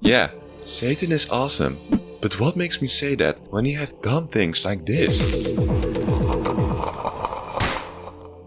Yeah, Satan is awesome. But what makes me say that when he have done things like this?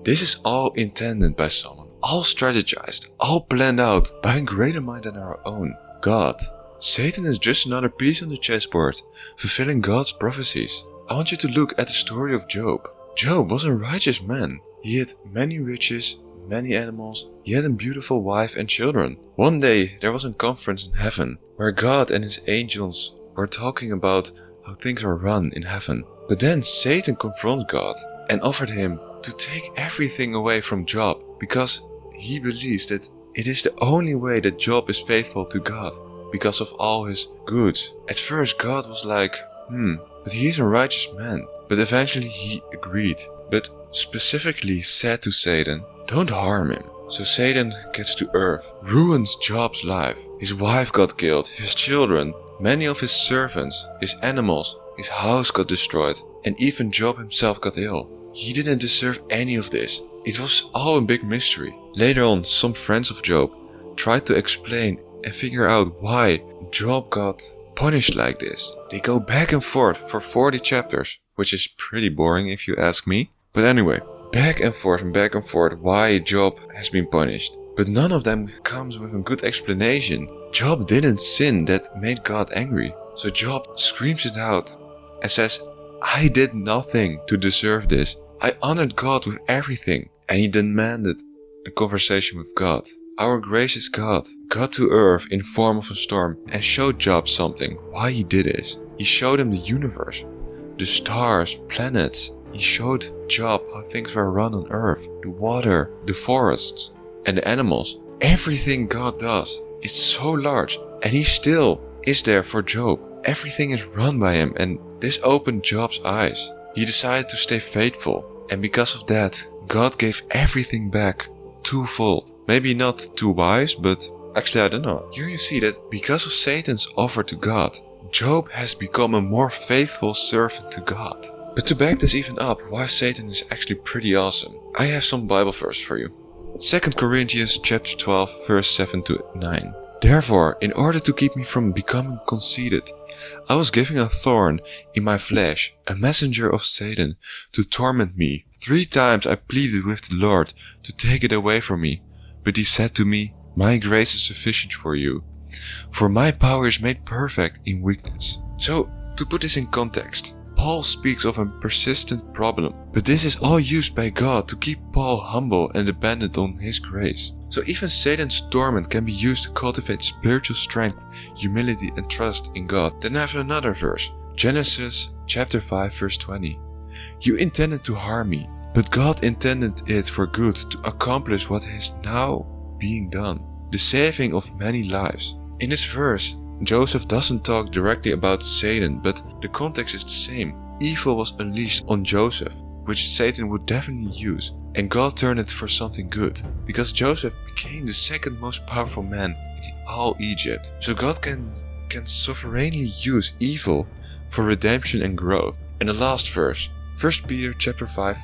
This is all intended by someone, all strategized, all planned out by a greater mind than our own, God. Satan is just another piece on the chessboard, fulfilling God's prophecies. I want you to look at the story of Job. Job was a righteous man. He had many riches, many animals, he had a beautiful wife and children. One day there was a conference in heaven, where God and his angels were talking about how things are run in heaven. But then Satan confronts God and offered him to take everything away from Job, because he believes that it is the only way that Job is faithful to God, because of all his goods. At first God was like, but he's a righteous man. But eventually he agreed, but specifically said to Satan, don't harm him. So Satan gets to earth, ruins Job's life. His wife got killed, his children, many of his servants, his animals, his house got destroyed, and even Job himself got ill. He didn't deserve any of this. It was all a big mystery. Later on, some friends of Job tried to explain and figure out why Job got punished like this. They go back and forth for 40 chapters, which is pretty boring if you ask me. But anyway, back and forth why Job has been punished. But none of them comes with a good explanation. Job didn't sin that made God angry. So Job screams it out and says, I did nothing to deserve this. I honored God with everything. And he demanded a conversation with God. Our gracious God got to earth in form of a storm and showed Job something, why he did this. He showed him the universe, the stars, planets. He showed Job how things were run on earth, the water, the forests, and the animals. Everything God does is so large, and he still is there for Job. Everything is run by him, and this opened Job's eyes. He decided to stay faithful, and because of that, God gave everything back twofold. Maybe not too wise, but actually I don't know. Here you see that because of Satan's offer to God, Job has become a more faithful servant to God. But to back this even up, why Satan is actually pretty awesome, I have some Bible verse for you. 2 Corinthians chapter 12 verse 7 to 9. Therefore, in order to keep me from becoming conceited, I was given a thorn in my flesh, a messenger of Satan, to torment me. 3 times I pleaded with the Lord to take it away from me. But he said to me, my grace is sufficient for you, for my power is made perfect in weakness. So, to put this in context, Paul speaks of a persistent problem, but this is all used by God to keep Paul humble and dependent on his grace. So even Satan's torment can be used to cultivate spiritual strength, humility and trust in God. Then I have another verse, Genesis chapter 5 verse 20. You intended to harm me, but God intended it for good to accomplish what is now being done, the saving of many lives. In this verse, Joseph doesn't talk directly about Satan, but the context is the same. Evil was unleashed on Joseph, which Satan would definitely use, and God turned it for something good, because Joseph became the second most powerful man in all Egypt. So God can sovereignly use evil for redemption and growth. And the last verse, 1 Peter chapter 5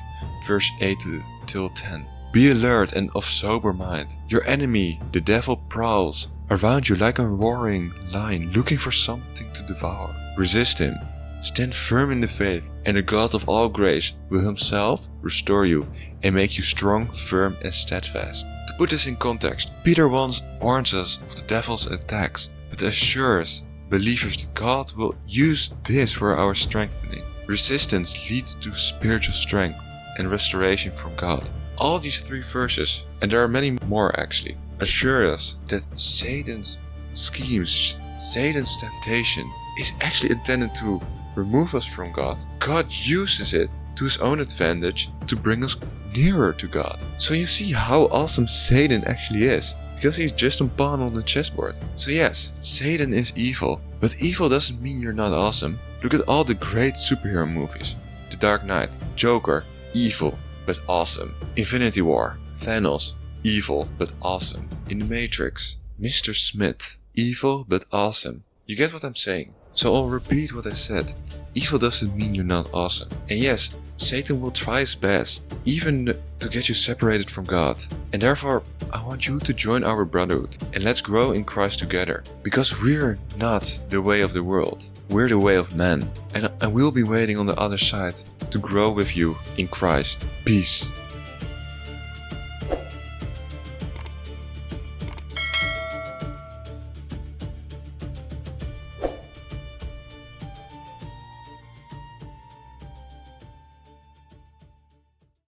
verse 8 till 10. Be alert and of sober mind. Your enemy, the devil, prowls around you like a roaring lion looking for something to devour. Resist him. Stand firm in the faith, and the God of all grace will himself restore you and make you strong, firm and steadfast. To put this in context, Peter once warns us of the devil's attacks, but assures believers that God will use this for our strengthening. Resistance leads to spiritual strength and restoration from God. All these 3 verses, and there are many more actually, assure us that Satan's schemes, Satan's temptation is actually intended to remove us from God. God uses it to his own advantage to bring us nearer to God. So you see how awesome Satan actually is, because he's just a pawn on the chessboard. So yes, Satan is evil, but evil doesn't mean you're not awesome. Look at all the great superhero movies. The Dark Knight, Joker, evil but awesome. Infinity War, Thanos, evil but awesome. In the Matrix, Mr. Smith, evil but awesome. You get what I'm saying? So I'll repeat what I said. Evil doesn't mean you're not awesome. And yes, Satan will try his best, even to get you separated from God. And therefore, I want you to join our brotherhood and let's grow in Christ together. Because we're not the way of the world, we're the way of man. And we'll be waiting on the other side to grow with you in Christ. Peace.